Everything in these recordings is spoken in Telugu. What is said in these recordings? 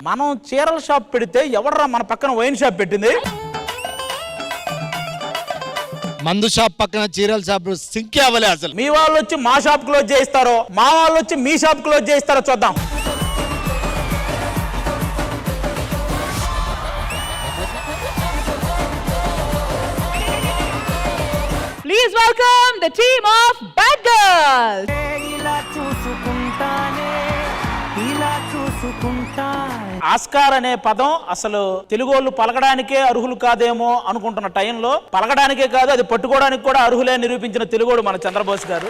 మనం చీరల షాప్ పెడితే ఎవడరా మన పక్కన వైన్ షాప్ పెట్టింది? మందు షాప్ పక్కన చీరల షాప్ సింకే అవ్వలే అసలు. మీ వాళ్ళు వచ్చి మా షాప్ క్లోజ్ చేయిస్తారో, మా వాళ్ళు వచ్చి మీ షాప్ క్లోజ్ చేయిస్తారో చూద్దాం. Please welcome the team of Bad Girls. Oscar అనే పదం అసలు తెలుగోళ్ళు పలకడానికే అర్హులు కాదేమో అనుకుంటున్న టైంలో పలకడానికే కాదు అది పట్టుకోవడానికి కూడా అర్హులే నిరూపించిన తెలుగోడు మన చంద్రబోస్ గారు.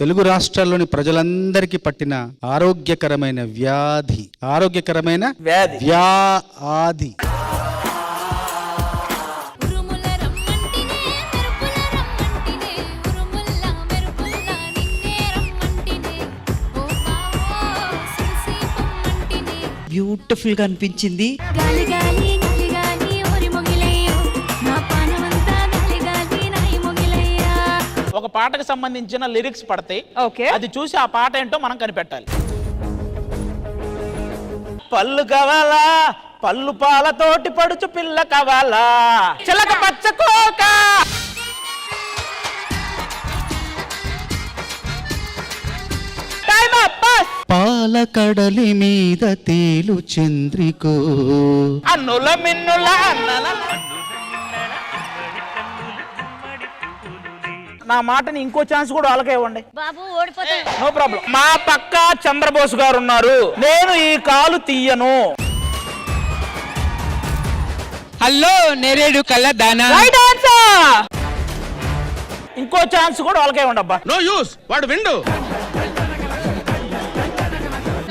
తెలుగు రాష్ట్రాల్లోని ప్రజలందరికీ పట్టిన ఆరోగ్యకరమైన వ్యాధి వ్యాధి బ్యూటిఫుల్ గా అనిపించింది. ఒక పాటకు సంబంధించిన లిరిక్స్ పడతాయి. అది చూసి ఆ పాట ఏంటో మనం కనిపెట్టాలి. పళ్ళు కావాలా, పళ్ళు పాలతోటి పడుచు పిల్ల కావాలా, చిలక పచ్చకోక. పాల కడలి మీద తేలు చంద్రికో అన్నుల మిన్నుల అన్నల. నా మాటని ఇంకో ఛాన్స్ కూడా వాళ్ళకే ఇవ్వండి బాబు, ఓడిపోతాయి. No problem. మా పక్క చంద్రబోస్ గారు ఉన్నారు, నేను ఈ కాలు తీయను. హలో నేరేడు కళ్ళ దానా. Right answer. ఇంకో ఛాన్స్ కూడా వాళ్ళకే ఇవ్వండి అబ్బా. నో యూస్, వాడు విండు.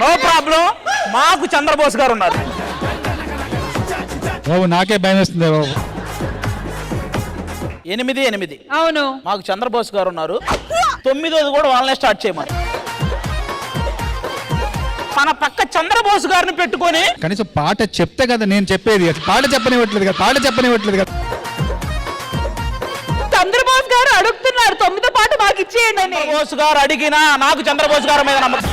నో ప్రాబ్లం, మాకు చంద్రబోస్ గారు ఉన్నారు. బాబు నాకే భయం వేస్తుంది బాబు. 8-8 అవును, మాకు చంద్రబోస్ గారు ఉన్నారు. 9వ కూడా వాళ్ళనే స్టార్ట్ చేయమని. మన పక్క చంద్రబోస్ గారిని పెట్టుకొని కనీసం పాట చెప్తే కదా నేను చెప్పేది. పాట చెప్పనివ్వట్లేదు కదా. చంద్రబోస్ గారు అడుగుతున్నారు 9వ పాట మాకు ఇచ్చేయండి అని. చంద్రబోస్ గారు అడిగినా నాకు చంద్రబోస్ గారి మీద నమ్మకం.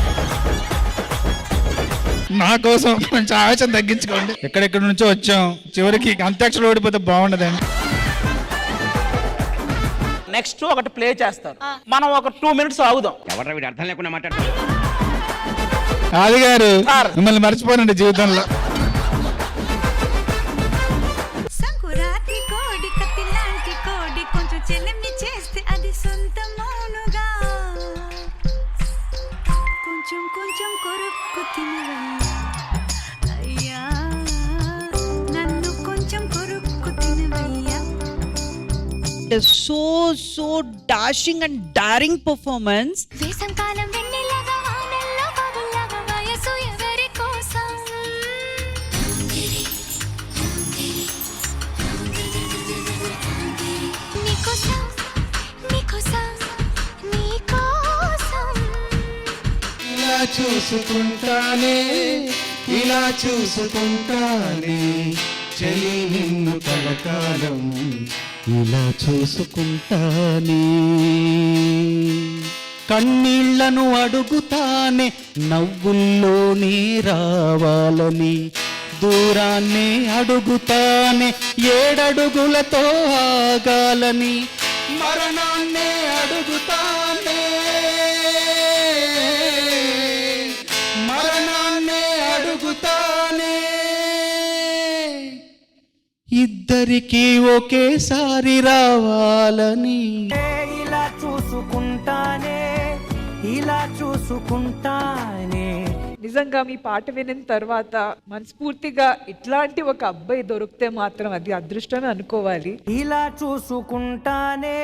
నా కోసం కొంచెం ఆవేశం తగ్గించుకోండి. ఎక్కడెక్కడి నుంచో వచ్చాం, చివరికి అంత్యాక్షరం ఓడిపోతే బాగుండదండి. నెక్స్ట్ ఒకటి ప్లే చేస్తారు, మనం ఒక 2 minutes ఆగుదాం. అర్థం లేకుండా మాట్లాడుతున్నా. ఆది గారు సార్. మిమ్మల్ని మర్చిపోనండి జీవితంలో. సంకురాత్రి కోడి కత్తి లాంటి కోడి కొంచెం చెల్లెమ్ని చేస్తే అది సొంతమౌనుగా కొంచెం కొంచెం కొరుక్కు తినవయ్యా, అయ్యా నన్ను కొంచెం కొరుక్కు తినవయ్యా. So dashing and daring performance. వేసంకాలం వెన్నెలగా ఆనెల్లో బాబులాగా వయసు ఎవరి కోసం, నీకోసం నీకోసం నీకోసం. ఇలా చూసుకుంటానే చెలి నిన్ను కలకాలం ఇలా చూసుకుంటానే. కన్నీళ్లను అడుగుతానే నవ్వుల్లోనే రావాలని, దూరాన్నే అడుగుతానే 7 అడుగులతో ఆగాలని, మరణాన్నే అడుగుతానే ఇద్దరికి ఒకేసారి రావాలని. ఇలా చూసుకుంటానే. నిజంగా మీ పాట వినిన తర్వాత మనస్ఫూర్తిగా ఇట్లాంటి ఒక అబ్బాయి దొరికితే మాత్రం అది అదృష్టమే అనుకోవాలి. ఇలా చూసుకుంటానే